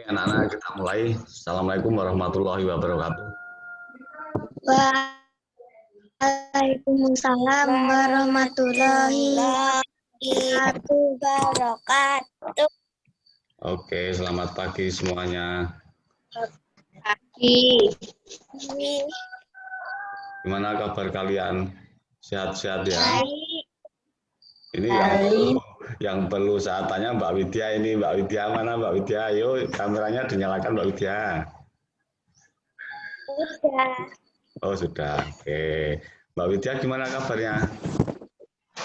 Anak-anak kita mulai. Assalamualaikum warahmatullahi wabarakatuh. Waalaikumsalam warahmatullahi wabarakatuh. Oke, selamat pagi semuanya. Pagi. Gimana kabar kalian? Sehat-sehat ya? Baik. Ini yang perlu saya tanya Mbak Widya ini. Mbak Widya mana Mbak Widya? Ayo kameranya dinyalakan Mbak Widya. Sudah. Oh sudah. Oke. Mbak Widya gimana kabarnya?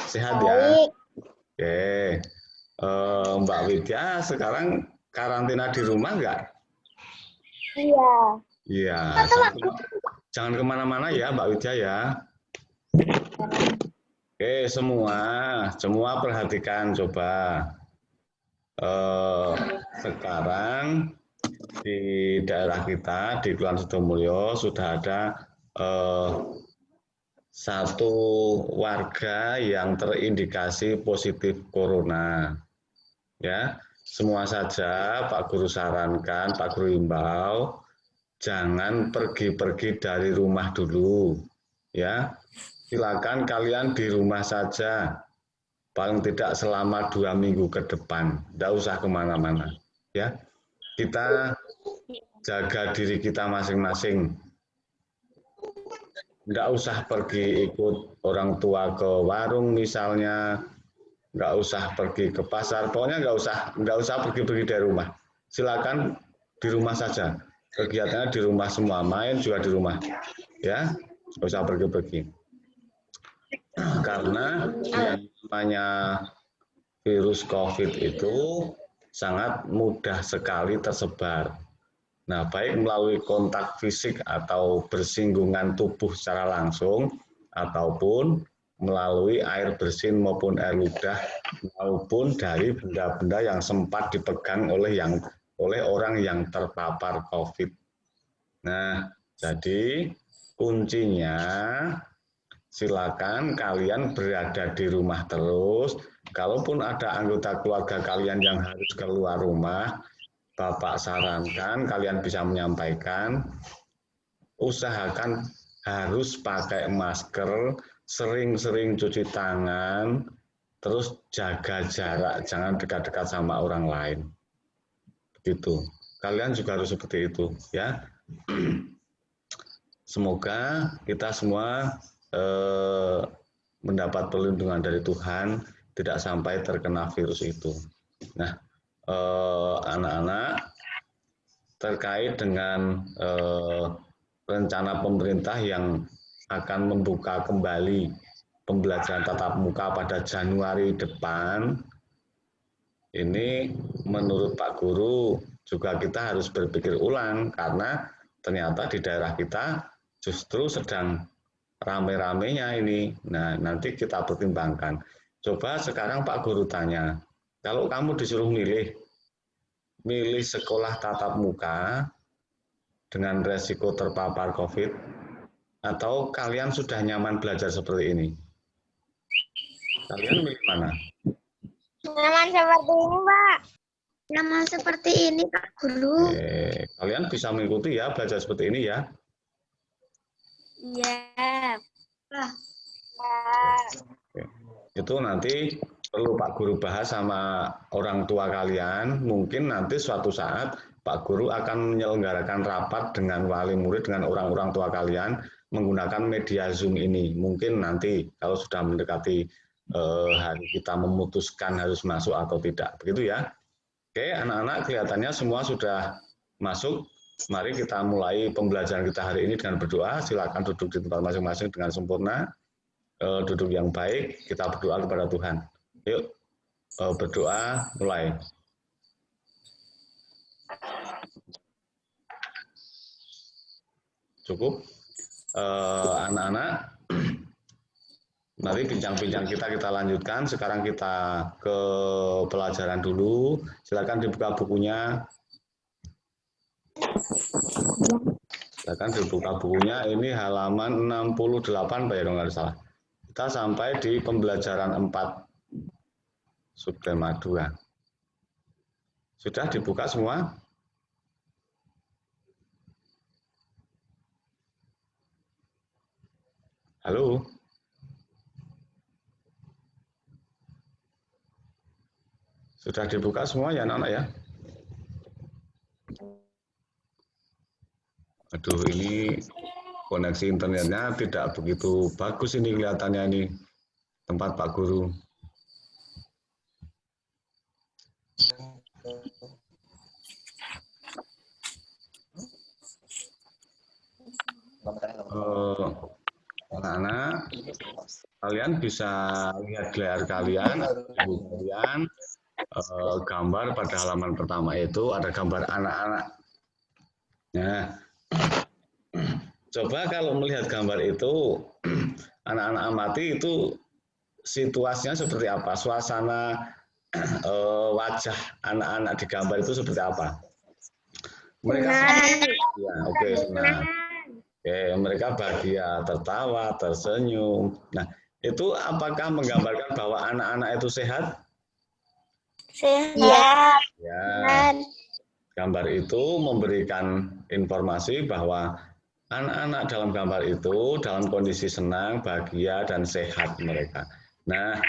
Sehat ya? Baik. Oke. Mbak Widya sekarang karantina di rumah nggak? Iya. Iya. Jangan kemana-mana ya Mbak Widya ya. Oke, semua perhatikan coba. Sekarang di daerah kita di Kelurahan Sidomulyo sudah ada satu warga yang terindikasi positif corona. Ya, semua saja Pak Guru sarankan, Pak Guru himbau, jangan pergi-pergi dari rumah dulu. Ya, silakan kalian di rumah saja. Paling tidak selama 2 minggu ke depan, tidak usah kemana-mana. Ya, kita jaga diri kita masing-masing. Nggak usah pergi ikut orang tua ke warung misalnya, nggak usah pergi ke pasar, pokoknya nggak usah pergi-pergi dari rumah. Silakan di rumah saja. Kegiatannya di rumah semua, main juga di rumah, ya, nggak usah pergi-pergi. Karena yang namanya virus COVID itu sangat mudah sekali tersebar. Nah, baik melalui kontak fisik atau bersinggungan tubuh secara langsung, ataupun melalui air bersin maupun air ludah, maupun dari benda-benda yang sempat dipegang oleh orang yang terpapar COVID. Nah, jadi kuncinya silakan kalian berada di rumah terus. Kalaupun ada anggota keluarga kalian yang harus keluar rumah, Bapak sarankan kalian bisa menyampaikan, usahakan harus pakai masker, sering-sering cuci tangan, terus jaga jarak, jangan dekat-dekat sama orang lain. Begitu. Kalian juga harus seperti itu, ya. Semoga kita semua mendapat perlindungan dari Tuhan, tidak sampai terkena virus itu. Nah, anak-anak, terkait dengan rencana pemerintah yang akan membuka kembali pembelajaran tatap muka pada Januari depan, ini menurut Pak Guru juga kita harus berpikir ulang karena ternyata di daerah kita justru sedang rame-ramenya ini. Nah, nanti kita pertimbangkan. Coba sekarang Pak Guru tanya, kalau kamu disuruh milih sekolah tatap muka dengan resiko terpapar COVID, atau kalian sudah nyaman belajar seperti ini? Kalian milih mana? Nyaman seperti ini, Pak. Nyaman seperti ini, Pak Guru. Kalian bisa mengikuti ya, belajar seperti ini ya. Iya. Itu nanti perlu Pak Guru bahas sama orang tua kalian. Mungkin nanti suatu saat Pak Guru akan menyelenggarakan rapat dengan wali murid, dengan orang-orang tua kalian menggunakan media Zoom ini. Mungkin nanti kalau sudah mendekati hari kita memutuskan harus masuk atau tidak. Begitu ya. Oke, anak-anak kelihatannya semua sudah masuk. Mari kita mulai pembelajaran kita hari ini dengan berdoa. Silakan duduk di tempat masing-masing dengan sempurna. Duduk yang baik, kita berdoa kepada Tuhan. Yuk, berdoa mulai. Cukup, anak-anak. Mari bincang-bincang kita lanjutkan. Sekarang kita ke pelajaran dulu. Silakan dibuka bukunya. Silakan dibuka bukunya. Ini halaman 68, Pak ya, kalau nggak salah. Kita sampai di pembelajaran 4, subtema 2. Sudah dibuka semua? Halo? Sudah dibuka semua ya anak-anak ya? Aduh, ini koneksi internetnya tidak begitu bagus ini kelihatannya ini tempat Pak Guru. Anak-anak, kalian bisa lihat layar kalian, gambar pada halaman pertama itu ada gambar anak-anak. Nah, coba kalau melihat gambar itu, anak-anak amati itu situasinya seperti apa? Suasana wajah anak-anak di gambar itu seperti apa? Mereka ya, oke, senang. Oke, mereka bahagia, tertawa, tersenyum. Nah, itu apakah menggambarkan bahwa anak-anak itu sehat? Sehat. Ya. Gambar itu memberikan informasi bahwa anak-anak dalam gambar itu dalam kondisi senang, bahagia, dan sehat mereka. Nah,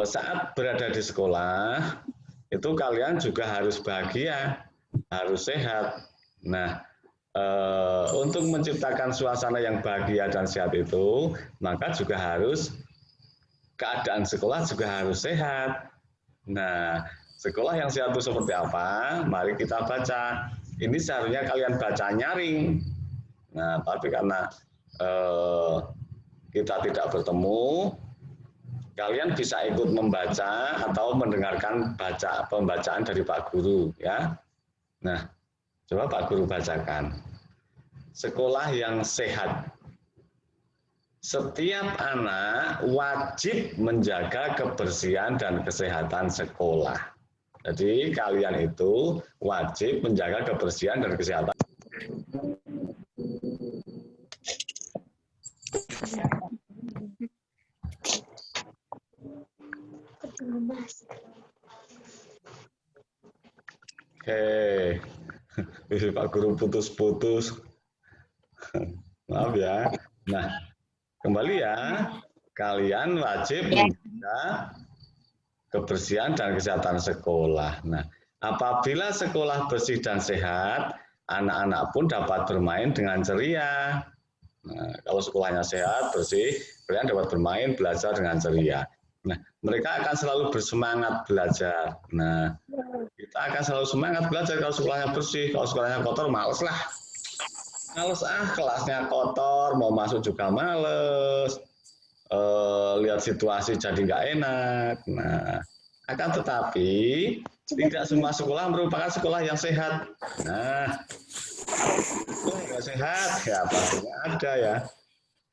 saat berada di sekolah, itu kalian juga harus bahagia, harus sehat. Nah, untuk menciptakan suasana yang bahagia dan sehat itu, maka juga harus keadaan sekolah juga harus sehat. Nah, sekolah yang sehat itu seperti apa? Mari kita baca. Ini seharusnya kalian baca nyaring. Nah, tapi karena kita tidak bertemu, kalian bisa ikut membaca atau mendengarkan pembacaan dari Pak Guru, ya. Nah, coba Pak Guru bacakan. Sekolah yang sehat. Setiap anak wajib menjaga kebersihan dan kesehatan sekolah. Jadi kalian itu wajib menjaga kebersihan dan kesehatan. Oke, Pak Guru putus-putus. Maaf ya. Nah, kembali ya, kalian wajib menjaga kebersihan dan kesehatan sekolah. Nah, apabila sekolah bersih dan sehat, anak-anak pun dapat bermain dengan ceria. Nah, kalau sekolahnya sehat, bersih, kalian dapat bermain, belajar dengan ceria. Nah, mereka akan selalu bersemangat belajar. Nah, kita akan selalu semangat belajar kalau sekolahnya bersih. Kalau sekolahnya kotor, males lah. Males kelasnya kotor, mau masuk juga males. Lihat situasi jadi nggak enak. Nah, akan tetapi tidak semua sekolah merupakan sekolah yang sehat. Nah, sekolah yang sehat ya pastinya ada ya.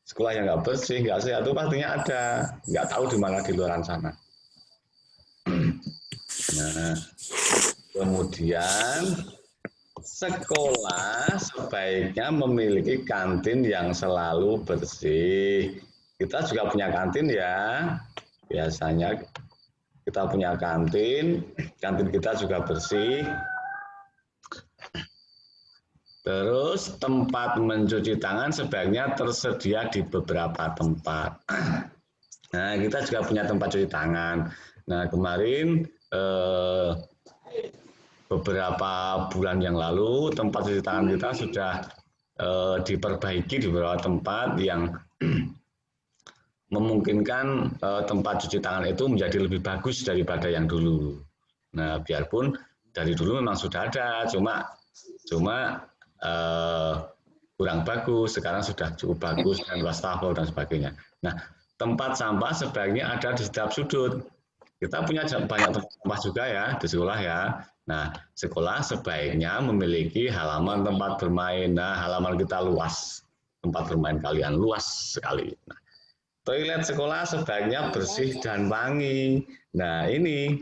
Sekolah yang nggak bersih, nggak sehat itu pastinya ada. Nggak tahu di mana di luar sana. Nah, kemudian sekolah sebaiknya memiliki kantin yang selalu bersih. Kita juga punya kantin ya. Biasanya kita punya kantin kita juga bersih. Terus tempat mencuci tangan sebaiknya tersedia di beberapa tempat. Nah, kita juga punya tempat cuci tangan. Nah, kemarin beberapa bulan yang lalu tempat cuci tangan kita sudah diperbaiki di beberapa tempat yang memungkinkan tempat cuci tangan itu menjadi lebih bagus daripada yang dulu. Nah, biarpun dari dulu memang sudah ada, cuma kurang bagus, sekarang sudah cukup bagus dengan wastafel dan sebagainya. Nah, tempat sampah sebaiknya ada di setiap sudut. Kita punya banyak tempat sampah juga ya di sekolah ya. Nah, sekolah sebaiknya memiliki halaman tempat bermain. Nah, halaman kita luas, tempat bermain kalian luas sekali. Nah, toilet sekolah sebaiknya bersih dan wangi. Nah, ini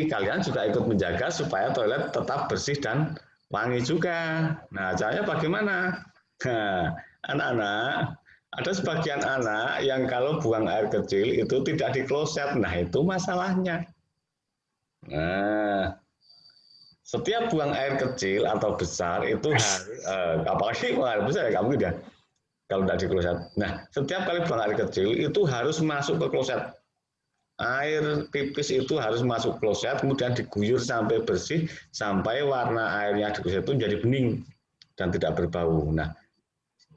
kalian juga ikut menjaga supaya toilet tetap bersih dan wangi juga. Nah, caranya bagaimana? Nah, anak-anak, ada sebagian anak yang kalau buang air kecil itu tidak di kloset. Nah, itu masalahnya. Nah, setiap buang air kecil atau besar itu harus, apalagi buang air besar ya kamu tidak, kalau tidak di kloset. Nah, setiap kali buang air kecil itu harus masuk ke kloset. Air pipis itu harus masuk kloset, kemudian diguyur sampai bersih, sampai warna airnya di kloset itu menjadi bening dan tidak berbau. Nah,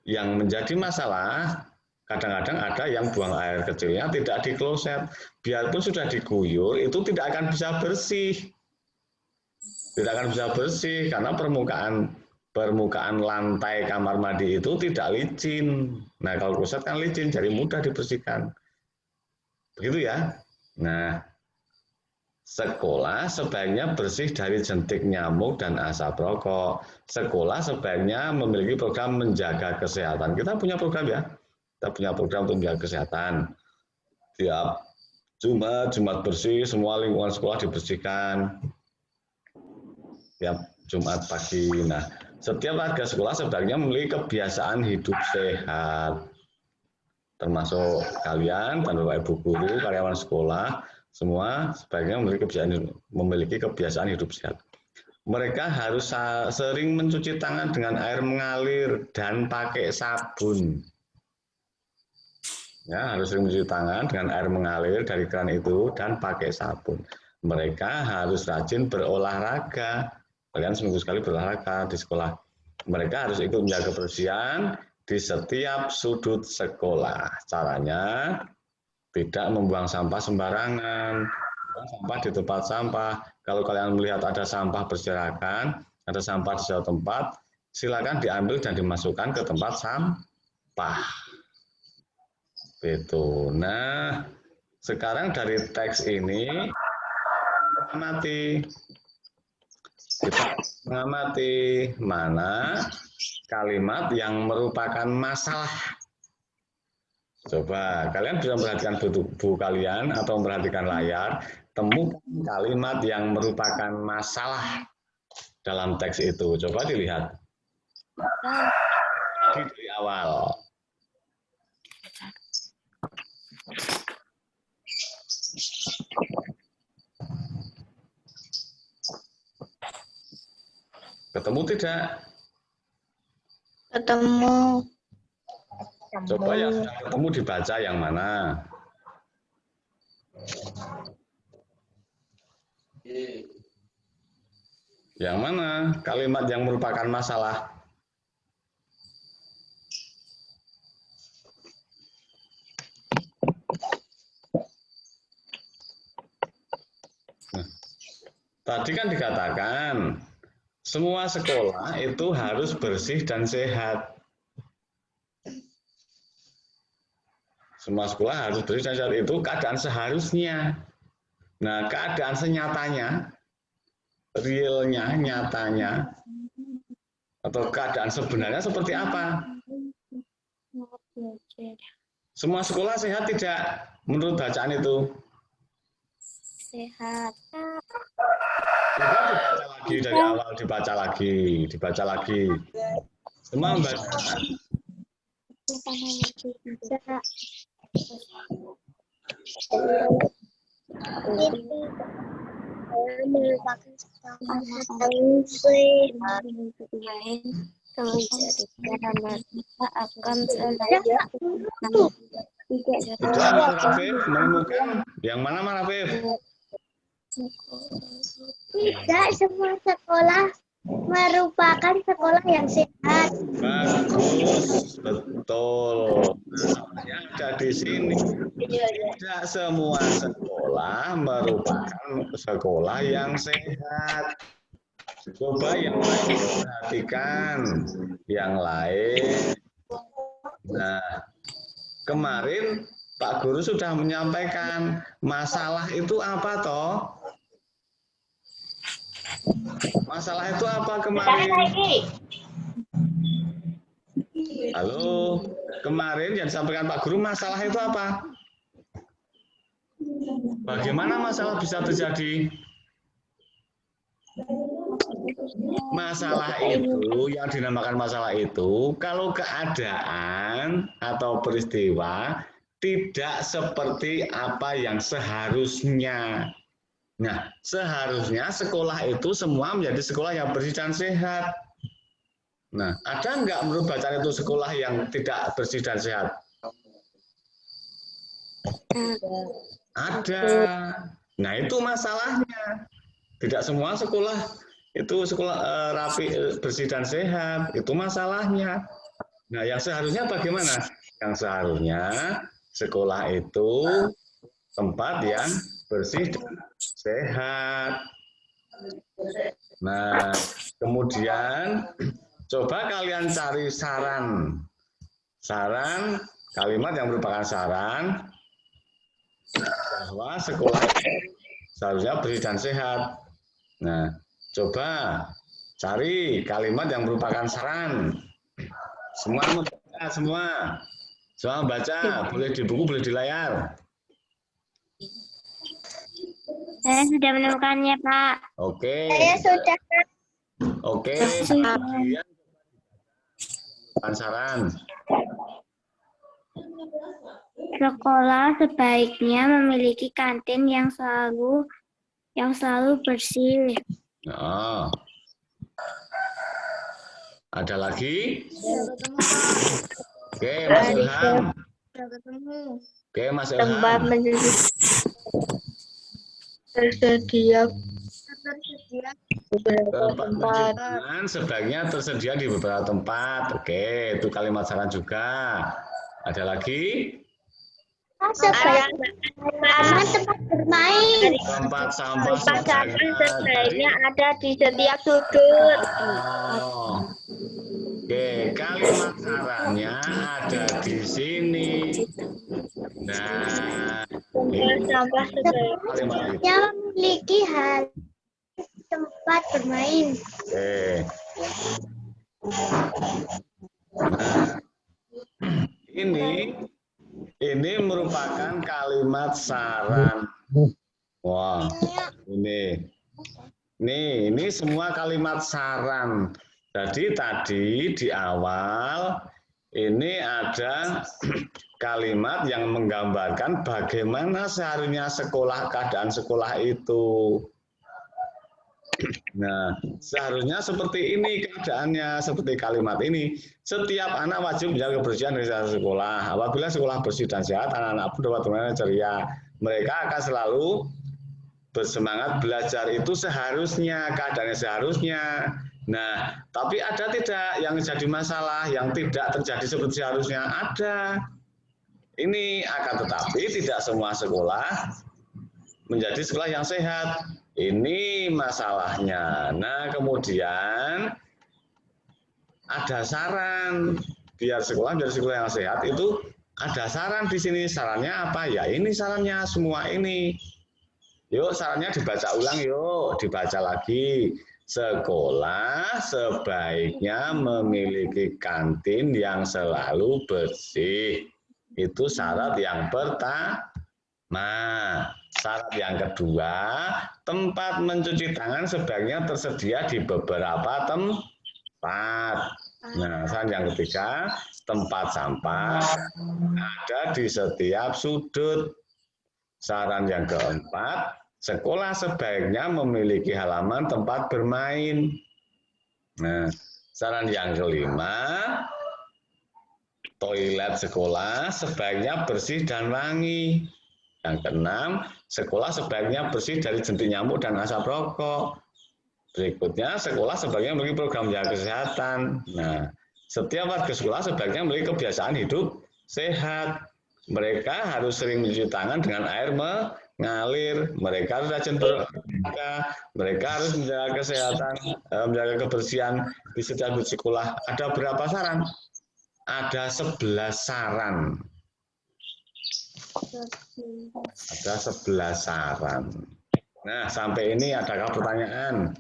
yang menjadi masalah, kadang-kadang ada yang buang air kecilnya tidak di kloset. Biarpun sudah diguyur, itu tidak akan bisa bersih. Tidak akan bisa bersih karena permukaan lantai kamar mandi itu tidak licin. Nah, kalau kloset kan licin, jadi mudah dibersihkan. Begitu ya. Nah, sekolah sebaiknya bersih dari jentik nyamuk dan asap rokok. Sekolah sebaiknya memiliki program menjaga kesehatan. Kita punya program ya. Kita punya program untuk menjaga kesehatan. Tiap Jumat bersih, semua lingkungan sekolah dibersihkan. Tiap Jumat pagi. Nah, setiap warga sekolah sebaiknya memiliki kebiasaan hidup sehat. Termasuk kalian dan Bapak Ibu guru, karyawan sekolah, semua sebaiknya memiliki kebiasaan hidup sehat. Mereka harus sering mencuci tangan dengan air mengalir dan pakai sabun. Ya, harus sering mencuci tangan dengan air mengalir dari keran itu dan pakai sabun. Mereka harus rajin berolahraga. Kalian seminggu sekali berolahraga di sekolah. Mereka harus ikut menjaga kebersihan di setiap sudut sekolah. Caranya tidak membuang sampah sembarangan. Buang sampah di tempat sampah. Kalau kalian melihat ada sampah berserakan, ada sampah di suatu tempat, silakan diambil dan dimasukkan ke tempat sampah. Itu. Nah, sekarang dari teks ini kita mengamati mana kalimat yang merupakan masalah. Coba kalian bisa memperhatikan buku kalian atau memperhatikan layar, temukan kalimat yang merupakan masalah dalam teks itu. Coba dilihat di awal. Ketemu tidak? Ketemu. Coba yang sudah ketemu dibaca yang mana? Yang mana kalimat yang merupakan masalah? Nah, tadi kan dikatakan semua sekolah itu harus bersih dan sehat. Semua sekolah harus bersih dan sehat, itu keadaan seharusnya. Nah, keadaan senyatanya, realnya, nyatanya, atau keadaan sebenarnya seperti apa? Semua sekolah sehat tidak menurut bacaan itu? Sehat. Coba dibaca lagi dari awal, dibaca lagi. Semua membaca. Merupakan akan menemukan yang mana Rafif? Tidak semua sekolah merupakan sekolah yang sehat. Bagus, betul. Nah, ada di sini. Tidak semua sekolah merupakan sekolah yang sehat. Coba yang lain perhatikan, yang lain. Nah, kemarin Pak Guru sudah menyampaikan masalah itu apa toh? Masalah itu apa kemarin? Halo, kemarin yang disampaikan Pak Guru masalah itu apa? Bagaimana masalah bisa terjadi? Masalah itu, yang dinamakan masalah itu, kalau keadaan atau peristiwa tidak seperti apa yang seharusnya. Nah, seharusnya sekolah itu semua menjadi sekolah yang bersih dan sehat. Nah, ada nggak menurut bacaan itu sekolah yang tidak bersih dan sehat? Ada. Nah, itu masalahnya. Tidak semua sekolah itu sekolah rapi, bersih dan sehat. Itu masalahnya. Nah, yang seharusnya bagaimana? Yang seharusnya sekolah itu tempat yang bersih dan sehat. Nah, kemudian coba kalian cari saran kalimat yang merupakan saran bahwa sekolah seharusnya bersih dan sehat. Nah, coba cari kalimat yang merupakan saran. Semua membaca, semua baca, boleh di buku, boleh di layar. Saya sudah menemukannya, Pak. Oke. Saya sudah. Oke. Kemudian saran. Sekolah sebaiknya memiliki kantin yang selalu bersih. Nah, ada lagi? Oke, Mas Ilham. Oke, Mas Ilham. Tempat tersedia Tempat pencucian sebaiknya tersedia di beberapa tempat. Oke, itu kalimat saran juga. Ada lagi? tempat bermain. Tempat sampah sebaiknya ada di setiap sudut. Oh. Oke, kalimat sarannya ada di sini. Nah, Sampah sebaiknya memiliki hal tempat bermain. oke. Nah, ini merupakan kalimat saran. Wah, ini semua kalimat saran. Jadi tadi di awal ini ada kalimat yang menggambarkan bagaimana seharusnya keadaan sekolah itu. Nah, seharusnya seperti ini keadaannya, seperti kalimat ini. Setiap anak wajib menjaga kebersihan di sekolah. Apabila sekolah bersih dan sehat, anak-anak pun dapat bermain ceria. Mereka akan selalu bersemangat belajar. Itu seharusnya, keadaannya seharusnya. Nah, tapi ada tidak yang jadi masalah, yang tidak terjadi seperti seharusnya? Ada. Ini akan tetapi tidak semua sekolah menjadi sekolah yang sehat. Ini masalahnya. Nah, kemudian ada saran biar sekolah yang sehat itu ada saran di sini. Sarannya apa? Ya ini sarannya semua ini. Yuk sarannya dibaca ulang yuk, dibaca lagi. Sekolah sebaiknya memiliki kantin yang selalu bersih. Itu syarat yang pertama. Syarat yang kedua, tempat mencuci tangan sebaiknya tersedia di beberapa tempat. Nah, syarat yang ketiga, tempat sampah ada di setiap sudut. Saran yang keempat, sekolah sebaiknya memiliki halaman tempat bermain. Nah, saran yang kelima, toilet sekolah sebaiknya bersih dan wangi. Yang keenam, sekolah sebaiknya bersih dari jentik nyamuk dan asap rokok. Berikutnya, sekolah sebaiknya memiliki program jaga kesehatan. Nah, setiap warga sekolah sebaiknya memiliki kebiasaan hidup sehat. Mereka harus sering mencuci tangan dengan air mengalir. Mereka harus rajin berolahraga. Mereka harus menjaga kesehatan, menjaga kebersihan di setiap sekolah. Ada berapa saran? Ada 11 saran. Ada 11 saran. Nah, sampai ini adakah pertanyaan?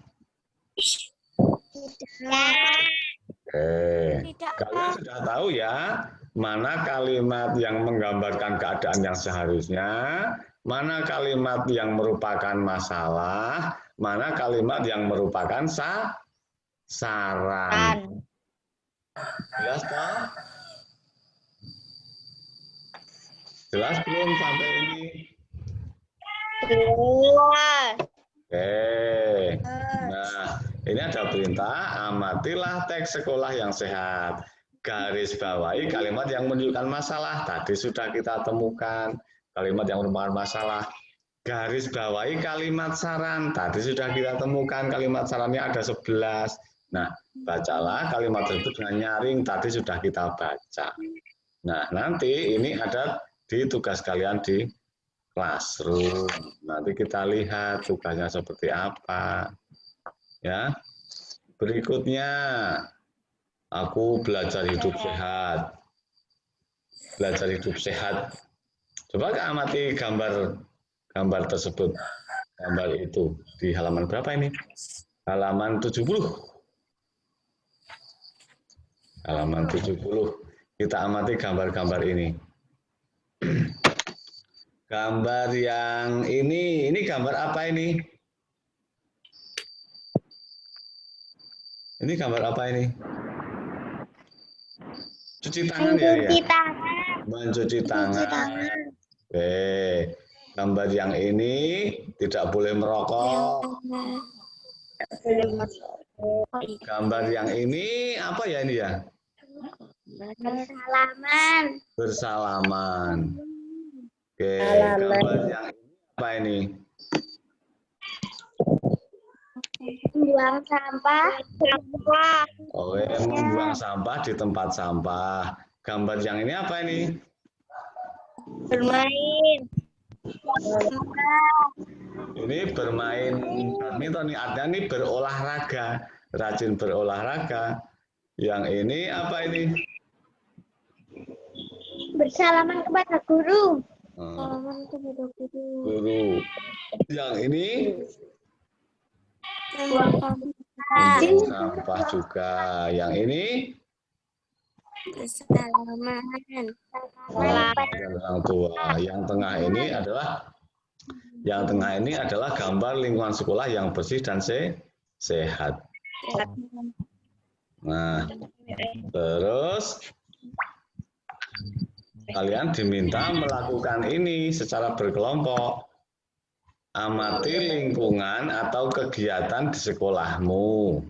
Kalian sudah tahu ya, mana kalimat yang menggambarkan keadaan yang seharusnya, mana kalimat yang merupakan masalah, mana kalimat yang merupakan saran. Jelas toh? Jelas belum sampai ini? Oke. Nah, ini ada perintah, amatilah teks sekolah yang sehat. Garis bawahi kalimat yang menunjukkan masalah. Tadi sudah kita temukan kalimat yang merupakan masalah. Garis bawahi kalimat saran. Tadi sudah kita temukan kalimat sarannya ada 11. Nah, bacalah kalimat tersebut dengan nyaring. Tadi sudah kita baca. Nah, nanti ini ada di tugas kalian di classroom. Nanti kita lihat tugasnya seperti apa. Ya. Berikutnya, aku belajar hidup sehat. Belajar hidup sehat. Coba amati gambar tersebut. Gambar itu di halaman berapa ini? Halaman 70. Halaman 70. Kita amati gambar-gambar ini. Gambar yang ini gambar apa ini? Ini gambar apa ini? Cuci tangan ya? Mencuci tangan. Mencuci tangan. Oke. Gambar yang ini tidak boleh merokok. Gambar yang ini apa ya ini ya? Bersalaman. Bersalaman. Oke, gambar yang ini apa ini? Membuang sampah. Oke, membuang sampah di tempat sampah. Gambar yang ini apa ini? Bermain. Ini bermain badminton, ada nih berolahraga, rajin berolahraga. Yang ini apa ini? Bersalaman kepada guru. Guru. Yang ini Membuang sampah juga. Yang ini bersalaman. orang tua. Yang tengah ini adalah gambar lingkungan sekolah yang bersih dan sehat. Nah, terus kalian diminta melakukan ini secara berkelompok. Amati lingkungan atau kegiatan di sekolahmu.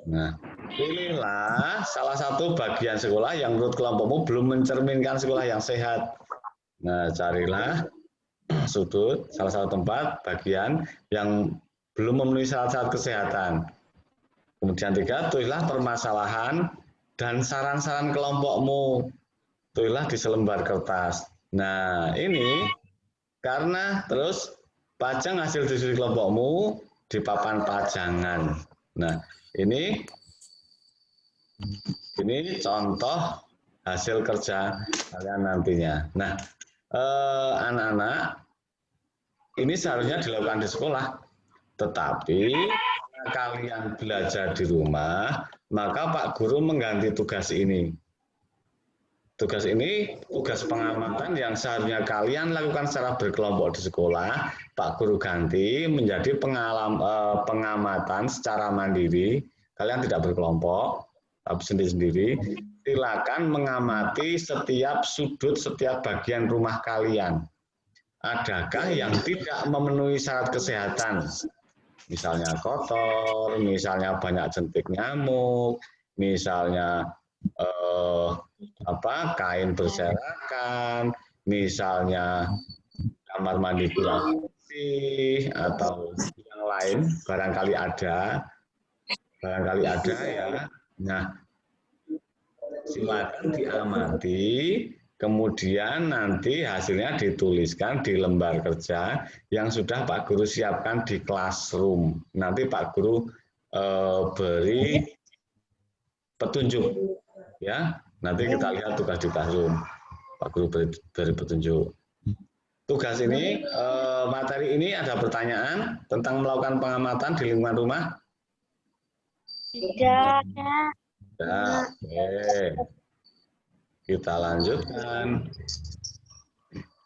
Nah, pilihlah salah satu bagian sekolah yang menurut kelompokmu belum mencerminkan sekolah yang sehat. Nah, carilah sudut, salah satu tempat, bagian yang belum memenuhi syarat-syarat kesehatan. Kemudian 3, tulislah permasalahan dan saran-saran kelompokmu. Tulislah di selembar kertas. Nah, ini karena terus pajang hasil diskusi kelompokmu di papan pajangan. Nah, ini contoh hasil kerja kalian nantinya. Nah, anak-anak, ini seharusnya dilakukan di sekolah. Tetapi karena kalian belajar di rumah, maka Pak Guru mengganti tugas ini. Tugas ini, tugas pengamatan yang seharusnya kalian lakukan secara berkelompok di sekolah, Pak Guru ganti menjadi pengamatan secara mandiri. Kalian tidak berkelompok, tapi sendiri-sendiri. Silakan mengamati setiap sudut, setiap bagian rumah kalian. Adakah yang tidak memenuhi syarat kesehatan? Misalnya kotor, misalnya banyak jentik nyamuk, misalnya kain berserakan, misalnya kamar mandi kurang bersih, atau yang lain barangkali ada ya. Nah, silakan diamati, kemudian nanti hasilnya dituliskan di lembar kerja yang sudah Pak Guru siapkan di classroom. Nanti Pak Guru beri petunjuk, ya. Nanti kita lihat tugas di classroom. Pak Guru beri petunjuk. Tugas ini, materi ini ada pertanyaan tentang melakukan pengamatan di lingkungan rumah? Tidak. Ya, oke. Kita lanjutkan.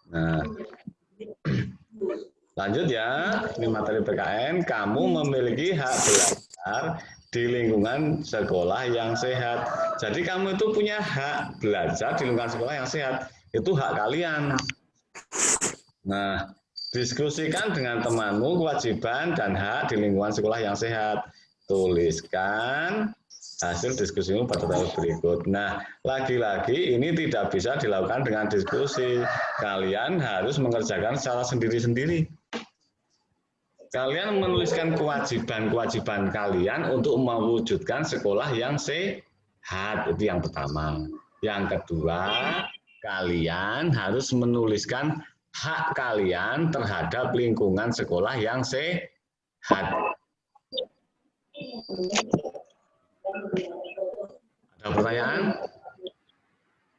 Nah, lanjut ya. Ini materi PKN. Kamu memiliki hak belajar di lingkungan sekolah yang sehat. Jadi kamu itu punya hak belajar di lingkungan sekolah yang sehat. Itu hak kalian. Nah, diskusikan dengan temanmu kewajiban dan hak di lingkungan sekolah yang sehat. Tuliskan hasil diskusimu pada tabel berikut. Nah, lagi-lagi ini tidak bisa dilakukan dengan diskusi. Kalian harus mengerjakan secara sendiri-sendiri. Kalian menuliskan kewajiban-kewajiban kalian untuk mewujudkan sekolah yang sehat. Itu yang pertama. Yang kedua, kalian harus menuliskan hak kalian terhadap lingkungan sekolah yang sehat. Ada pertanyaan?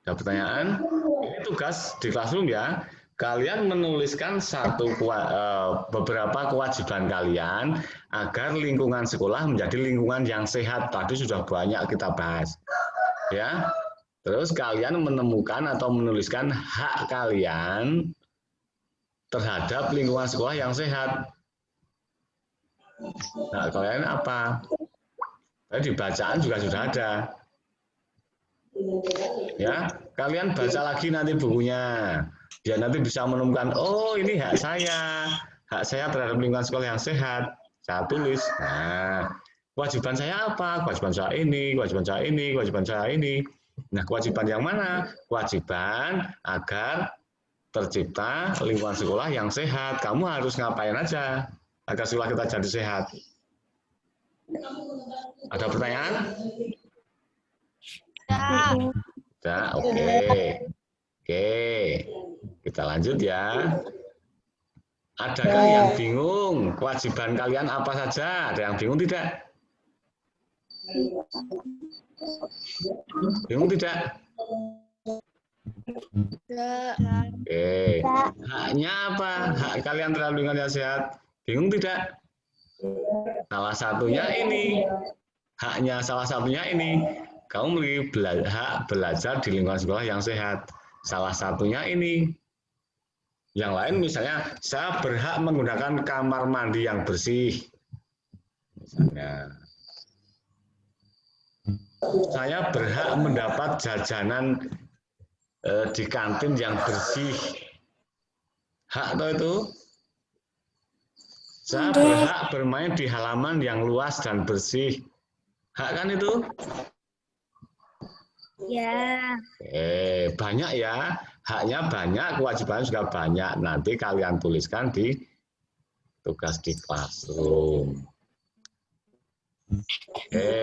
Ada pertanyaan? Ini tugas di classroom ya. Kalian menuliskan beberapa kewajiban kalian agar lingkungan sekolah menjadi lingkungan yang sehat. Tadi sudah banyak kita bahas. Ya. Terus kalian menemukan atau menuliskan hak kalian terhadap lingkungan sekolah yang sehat. Nah, kalian apa? Tadi di bacaan juga sudah ada. Ya, kalian baca lagi nanti bukunya. Biar nanti bisa menemukan, oh ini hak saya terhadap lingkungan sekolah yang sehat. Saya tulis. Nah, kewajiban saya apa? Kewajiban saya ini, kewajiban saya ini, kewajiban saya ini. Nah, kewajiban yang mana? Kewajiban agar tercipta lingkungan sekolah yang sehat. Kamu harus ngapain aja agar sekolah kita jadi sehat? Ada pertanyaan? Ya, oke. Oke, kita lanjut ya. Adakah yang bingung? Kewajiban kalian apa saja? Ada yang bingung tidak? Bingung tidak? Oke. Haknya apa? Hak kalian terhadap lingkungan yang sehat. Bingung tidak? Salah satunya ini. Haknya salah satunya ini. Kamu memiliki hak belajar di lingkungan sekolah yang sehat. Salah satunya ini. Yang lain misalnya, saya berhak menggunakan kamar mandi yang bersih. Misalnya. Saya berhak mendapat jajanan di kantin yang bersih. Hak atau itu? Saya berhak bermain di halaman yang luas dan bersih. Hak kan itu? Ya. Banyak ya. Haknya banyak, kewajibannya juga banyak. Nanti kalian tuliskan di tugas di classroom.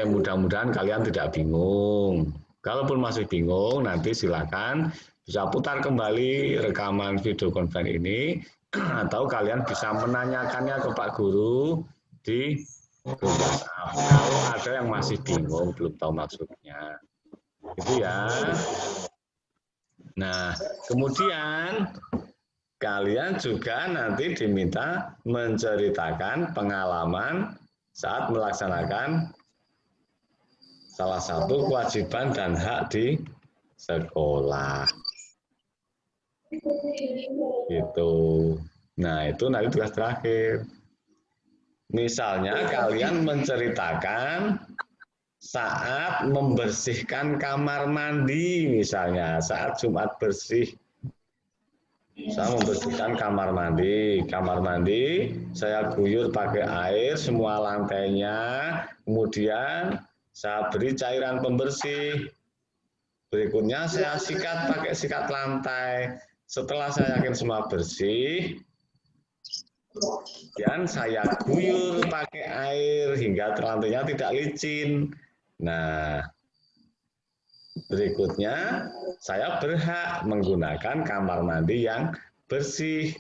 Mudah-mudahan kalian tidak bingung. Kalaupun masih bingung, nanti silakan bisa putar kembali rekaman video konferensi ini, atau kalian bisa menanyakannya ke Pak Guru di grup WhatsApp. Kalau ada yang masih bingung, belum tahu maksudnya. Itu ya. Nah, kemudian kalian juga nanti diminta menceritakan pengalaman saat melaksanakan salah satu kewajiban dan hak di sekolah. Gitu. Nah, itu nanti tugas terakhir. Misalnya kalian menceritakan saat membersihkan kamar mandi, misalnya saat Jumat bersih. Saya membersihkan kamar mandi. Kamar mandi saya guyur pakai air semua lantainya, kemudian saya beri cairan pembersih. Berikutnya saya sikat pakai sikat lantai. Setelah saya yakin semua bersih, dan saya guyur pakai air hingga lantainya tidak licin. Nah, berikutnya saya berhak menggunakan kamar mandi yang bersih.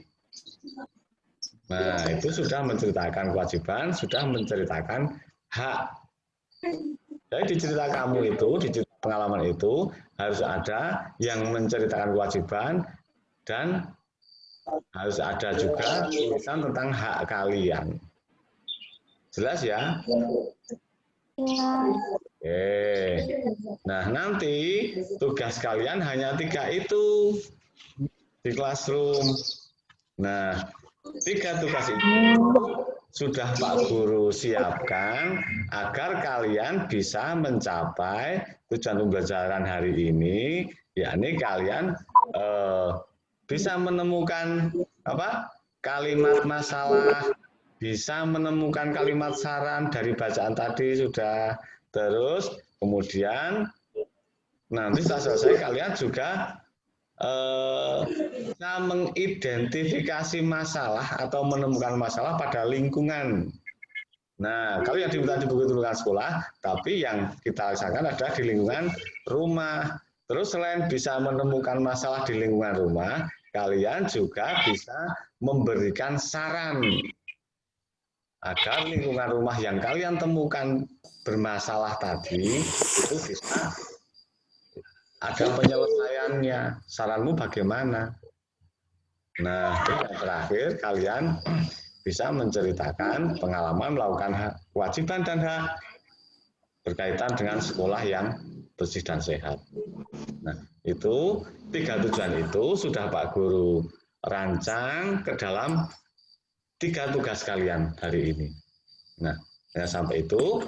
Nah, itu sudah menceritakan kewajiban, sudah menceritakan hak. Jadi di cerita kamu itu, di cerita pengalaman itu harus ada yang menceritakan kewajiban dan harus ada juga tulisan tentang hak kalian. Jelas ya? Nah, nanti tugas kalian hanya 3 itu di classroom. Nah, 3 tugas itu sudah Pak Guru siapkan agar kalian bisa mencapai tujuan pembelajaran hari ini, yakni kalian bisa menemukan kalimat masalah, bisa menemukan kalimat saran dari bacaan tadi sudah. Terus kemudian nanti setelah selesai kalian juga bisa mengidentifikasi masalah atau menemukan masalah pada lingkungan. Nah, kalau yang diminta di buku tuntunan sekolah, tapi yang kita rasakan adalah di lingkungan rumah. Terus selain bisa menemukan masalah di lingkungan rumah, kalian juga bisa memberikan saran agar lingkungan rumah yang kalian temukan bermasalah tadi itu bisa ada penyelesaiannya. Saranmu bagaimana? Nah, yang terakhir kalian bisa menceritakan pengalaman melakukan kewajiban dan hak berkaitan dengan sekolah yang bersih dan sehat. Nah, itu 3 tujuan itu sudah Pak Guru rancang ke dalam 3 tugas kalian hari ini. Nah, sampai itu,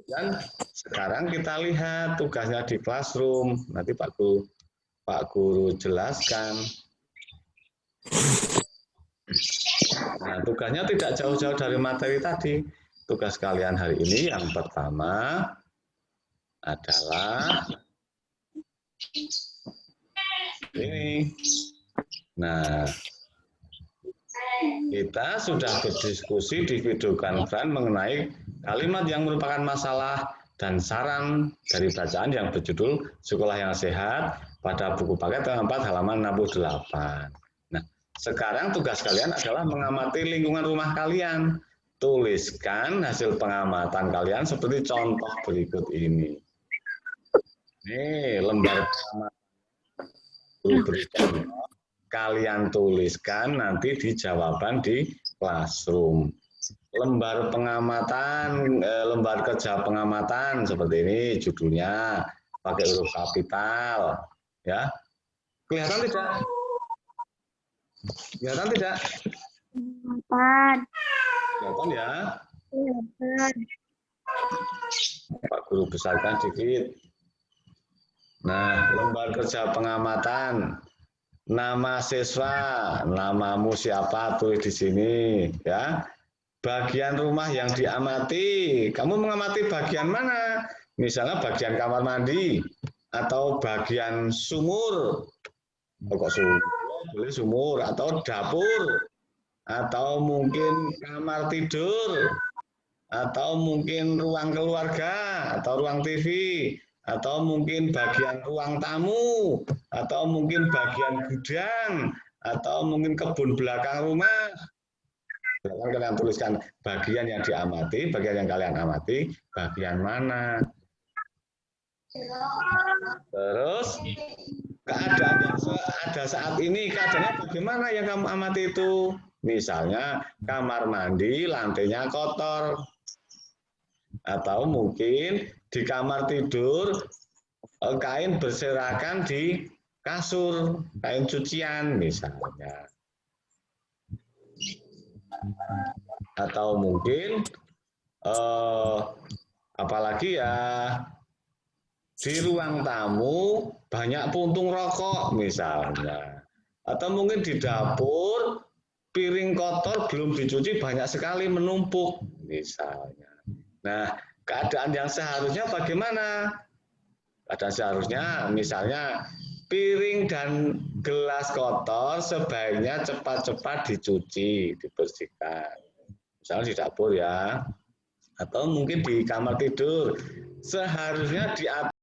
dan sekarang kita lihat tugasnya di classroom. Nanti Pak Guru jelaskan. Nah, tugasnya tidak jauh-jauh dari materi tadi. Tugas kalian hari ini yang pertama adalah ini. Nah, kita sudah berdiskusi di video conference mengenai kalimat yang merupakan masalah dan saran dari bacaan yang berjudul Sekolah yang Sehat pada buku paket 4 halaman 68. Nah, sekarang tugas kalian adalah mengamati lingkungan rumah kalian. Tuliskan hasil pengamatan kalian seperti contoh berikut ini. Nih, lembar pengamatan. Kalian tuliskan nanti di jawaban di classroom. Lembar pengamatan, lembar kerja pengamatan seperti ini judulnya, pakai huruf kapital, ya. Kelihatan tidak? Kelihatan tidak? Kelihatan. Kelihatan ya? Kelihatan. Pak Guru besarkan sedikit. Nah, lembar kerja pengamatan. Nama siswa, namamu siapa, tulis di sini, ya. Bagian rumah yang diamati, kamu mengamati bagian mana? Misalnya bagian kamar mandi, atau bagian sumur, kok sumur, boleh sumur, atau dapur, atau mungkin kamar tidur, atau mungkin ruang keluarga, atau ruang TV, atau mungkin bagian ruang tamu, atau mungkin bagian gudang, atau mungkin kebun belakang rumah. Kalian tuliskan bagian yang diamati, bagian yang kalian amati, bagian mana. Terus keadaan yang ada saat ini, keadaannya bagaimana yang kamu amati itu? Misalnya kamar mandi lantainya kotor, atau mungkin di kamar tidur kain berserakan di kasur, kain cucian misalnya. Atau mungkin apalagi ya, di ruang tamu banyak puntung rokok misalnya. Atau mungkin di dapur piring kotor belum dicuci banyak sekali menumpuk misalnya. Nah, keadaan yang seharusnya bagaimana? Keadaan seharusnya misalnya piring dan gelas kotor sebaiknya cepat-cepat dicuci, dibersihkan. Misalnya di dapur ya. Atau mungkin di kamar tidur seharusnya diatur